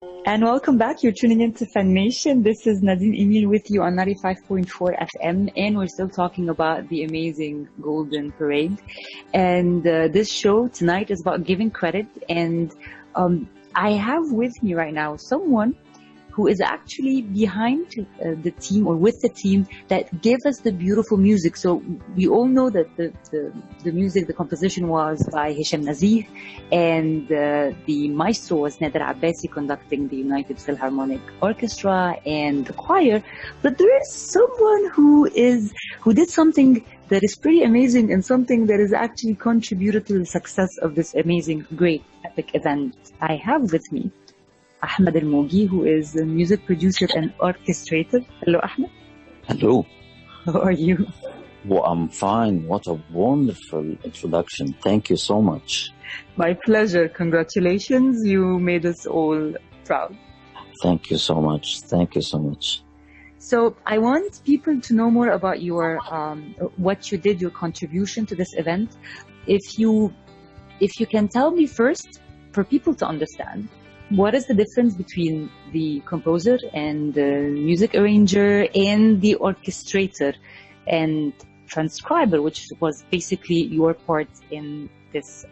And welcome back. You're tuning into Fan Nation. This is Nadine Emil with you on 95.4 FM, and we're still talking about the amazing Golden Parade. And this show tonight is about giving credit. And I have with me right now someone who is actually behind the team, or with the team, that gave us the beautiful music. So we all know that the music, the composition was by Hisham Nazih, and the maestro was Nader Abbasi, conducting the United Philharmonic Orchestra and the choir. But there is someone who did something that is pretty amazing, and something that has actually contributed to the success of this amazing, great, epic event. I have with me Ahmad الموجي, who is a music producer and orchestrator. Hello, Ahmed. Hello. How are you? Well, I'm fine. What a wonderful introduction. Thank you so much. My pleasure. Congratulations. You made us all proud. Thank you so much. Thank you so much. So I want people to know more about your what you did, your contribution to this event. If you can tell me first, for people to understand, what is the difference between the composer and the music arranger and the orchestrator and transcriber, which was basically your part in this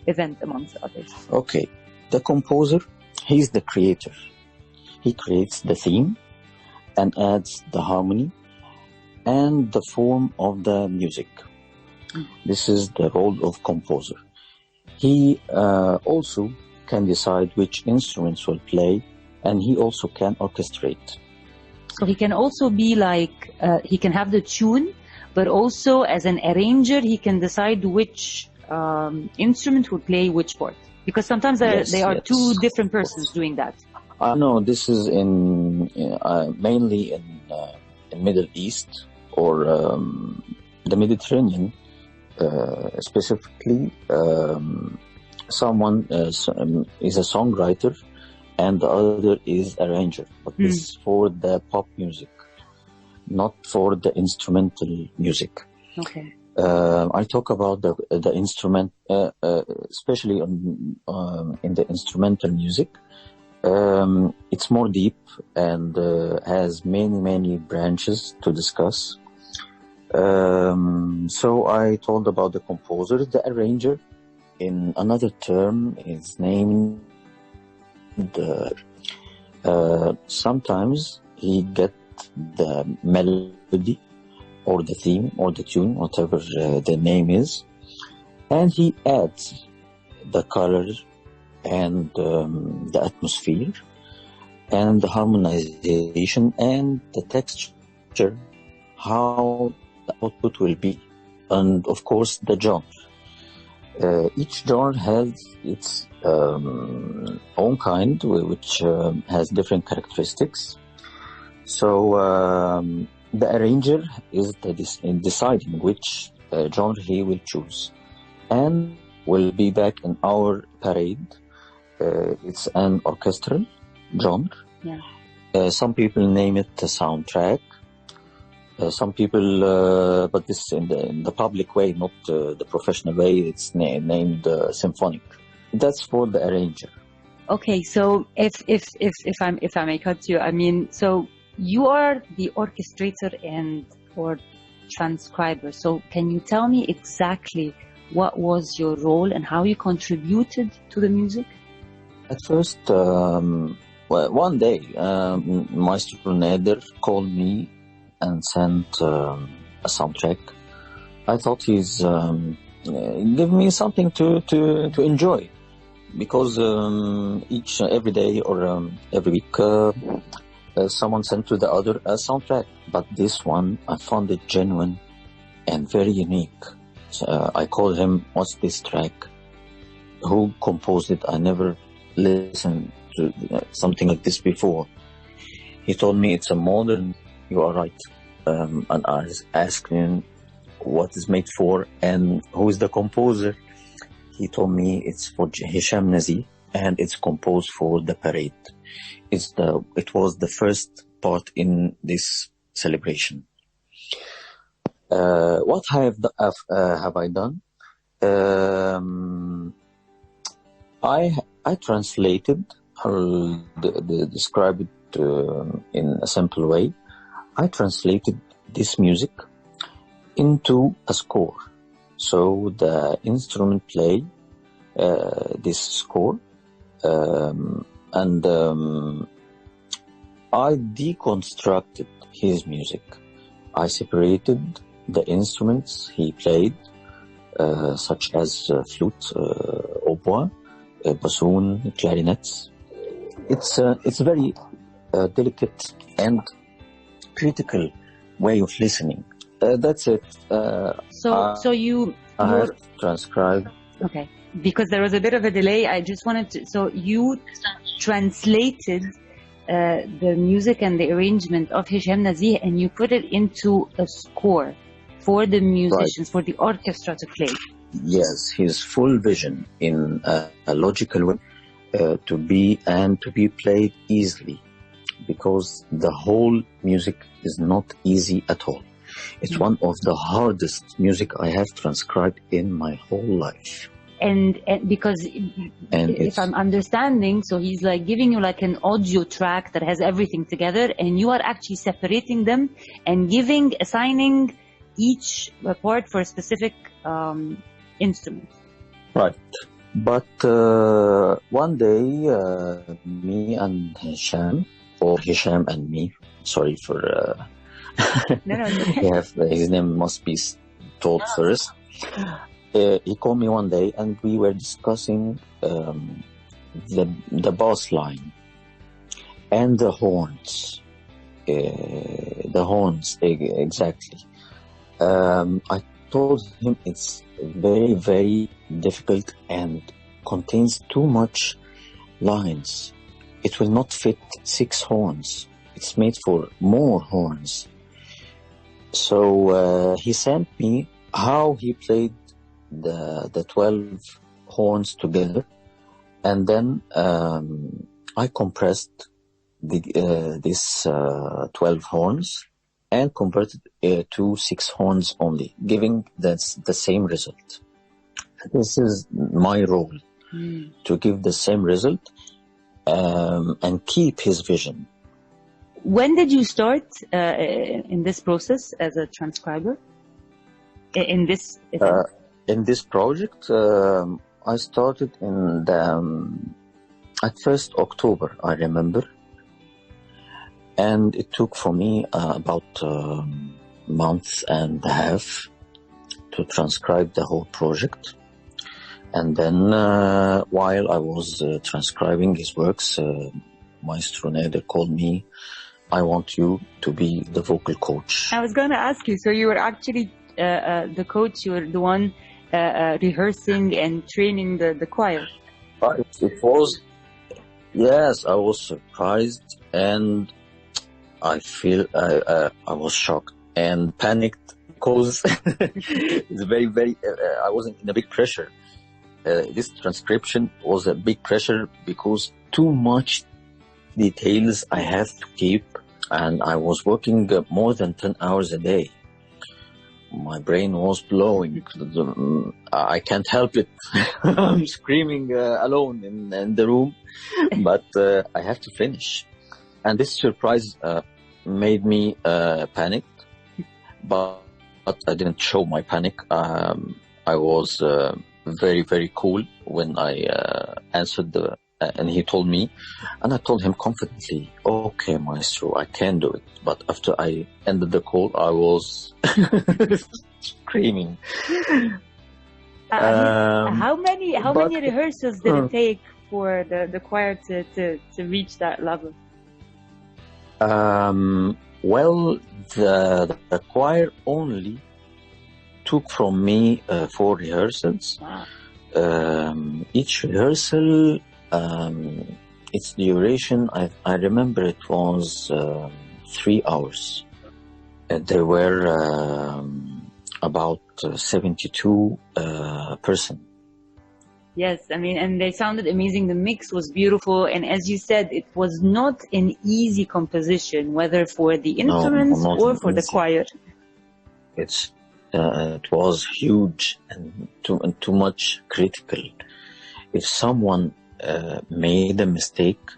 event, amongst others? Okay. The composer, he's the creator. He creates the theme and adds the harmony and the form of the music. This is the role of composer. He also can decide which instruments will play, and he also can orchestrate. So he can also be like, he can have the tune, but also as an arranger, he can decide which instrument will play which part. Because sometimes they are two different persons doing that. No, this is mainly in Middle East or the Mediterranean, specifically. Someone is a songwriter and the other is arranger, but this is for the pop music, not for the instrumental music. Okay. I talk about the instrument, especially in the instrumental music. It's more deep and has many branches to discuss. So I told about the composer, the arranger. In another term, is named sometimes he get the melody or the theme or the tune, whatever the name is, and he adds the color and the atmosphere and the harmonization and the texture, how the output will be, and of course the genre. Each genre has its own kind, which has different characteristics. So the arranger is in deciding which genre he will choose, and will be back in our parade. It's an orchestral genre. Yeah. Some people name it a soundtrack. Some people, but this in the public way, not the professional way. It's named symphonic. That's for the arranger. Okay, so if I may cut you, I mean, so you are the orchestrator or transcriber. So can you tell me exactly what was your role and how you contributed to the music? At first, one day, Maestro Nader called me and sent a soundtrack. I thought he's give me something to enjoy, because every day or every week someone sent to the other a soundtrack. But this one, I found it genuine and very unique. So, I called him, "What's this track? Who composed it? I never listened to something like this before." He told me it's a modern. You are right. And I asked him what is made for and who is the composer. He told me it's for Hisham Nazih and it's composed for the parade. It was the first part in this celebration. What have I done? I translated I'll describe it in a simple way. I translated this music into a score. So the instrument play this score, and I deconstructed his music. I separated the instruments he played, such as flute, hautbois, bassoon, clarinets. It's a very delicate and critical way of listening. That's it. So you have transcribed. Okay, because there was a bit of a delay. I just wanted to. So you translated the music and the arrangement of Hisham Nazih, and you put it into a score for the musicians, for the orchestra to play. Yes, his full vision in a logical way to be played easily, because the whole music is not easy at all. It's one of the hardest music I have transcribed in my whole life. And because if I'm understanding, so he's like giving you like an audio track that has everything together, and you are actually separating them and assigning each part for a specific instrument. Right. But one day, me and Hisham, or Hisham and me, sorry for... No. His name must be told first. He called me one day and we were discussing the bass line and the horns. Exactly. I told him it's very, very difficult and contains too much lines. It will not fit 6 horns. It's made for more horns. So he sent me how he played the 12 horns together, and then I compressed this 12 horns and converted it to 6 horns only, giving the same result. This is my role, to give the same result and keep his vision. When did you start in this process as a transcriber? In this project, I started in at first October, I remember, and it took for me about a month and a half to transcribe the whole project. And then while I was transcribing his works, Maestro Nader called me. I want you to be the vocal coach. I was going to ask you, so you were actually the coach, you were the one rehearsing and training the choir. It was, yes, I was surprised, and I feel I was shocked and panicked because it's very, very, I was in a big pressure. This transcription was a big pressure because too much details I have to keep, and I was working more than 10 hours a day. My brain was blowing. I can't help it. I'm screaming alone in the room, but I have to finish. And this surprise made me panicked, but I didn't show my panic. I was very, very cool when I answered and he told me, and I told him confidently, okay, Maestro, I can do it. But after I ended the call, I was screaming. How many rehearsals did it take for the choir to reach that level? Well, the choir only took from me 4 rehearsals. Wow. Each rehearsal, its duration, I remember it was 3 hours. There were about 72 person. Yes, I mean, and they sounded amazing. The mix was beautiful, and as you said, it was not an easy composition, whether for the instruments or for the choir. It was huge and too much critical. If someone made a mistake,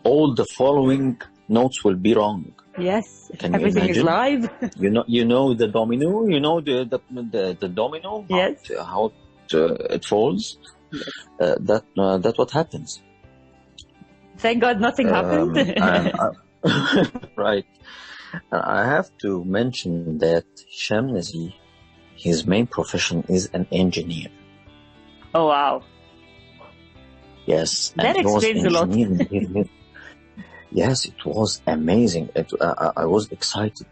all the following notes will be wrong. Yes, Can everything you is live. You know the domino. You know the domino. Yes. How it falls. Yes. That's what happens. Thank God nothing happened. Right. I have to mention that Hisham Nazih, his main profession is an engineer. Oh wow. Yes. That explains a lot. Yes, it was amazing. I was excited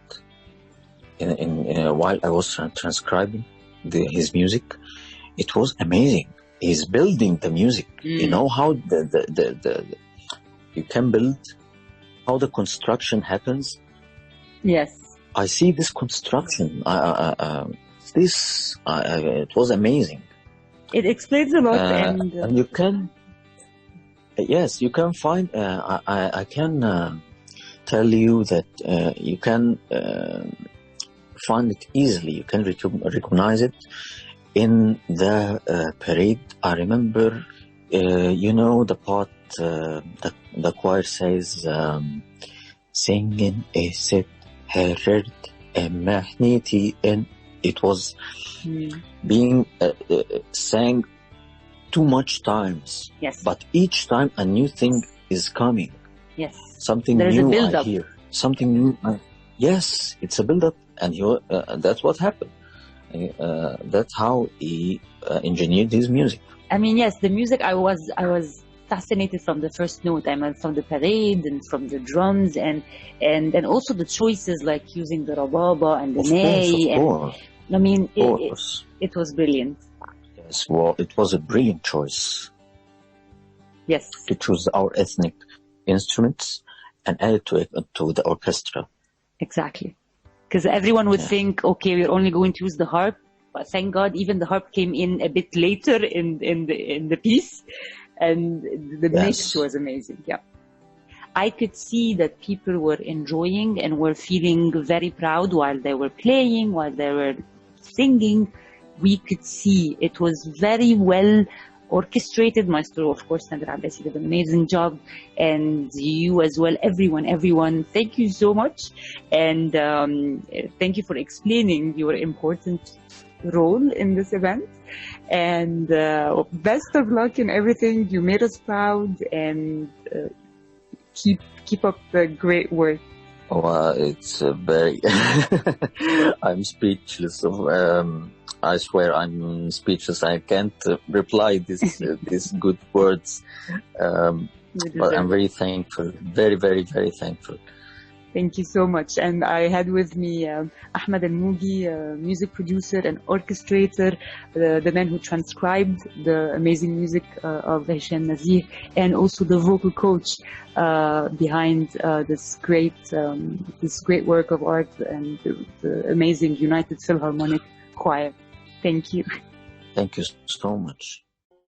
while I was transcribing his music. It was amazing. He's building the music. You know how you can build, how the construction happens. Yes. I see this construction. It was amazing. It explains a lot, and you can. Yes, you can find. I can tell you that you can find it easily. You can recognize it in the parade. I remember, the part the choir says, singing a set heard a mahniti, and it was being sang too much times. Yes. But each time a new thing is coming. Yes. Something There's new a build-up. I hear. Something new. Yes, it's a build-up, and that's what happened. That's how he engineered his music. I mean, yes, the music. I was fascinated from the first note. I mean, from the parade and from the drums and also the choices like using the rababa and the ney. Of course. I mean, it was brilliant. Yes, well, it was a brilliant choice. Yes. To choose our ethnic instruments and add it to the orchestra. Exactly. Because everyone would think, okay, we're only going to use the harp, but thank God even the harp came in a bit later in the piece, and the mix was amazing. Yeah. I could see that people were enjoying and were feeling very proud while they were playing, while they were singing. We could see it was very well orchestrated. Maestro, of course, Nader Abbasi did an amazing job, and you as well, everyone. Thank you so much, and thank you for explaining your important role in this event. And best of luck in everything. You made us proud, and keep up the great work. Well, it's very. I'm speechless. I swear I'm speechless. I can't reply these good words. But I'm very thankful. Very, very, very thankful. Thank you so much. And I had with me Ahmad al-Mogi, music producer and orchestrator, the man who transcribed the amazing music of Hisham Nazih, and also the vocal coach behind this great work of art and the amazing United Philharmonic Choir. Thank you. Thank you so much.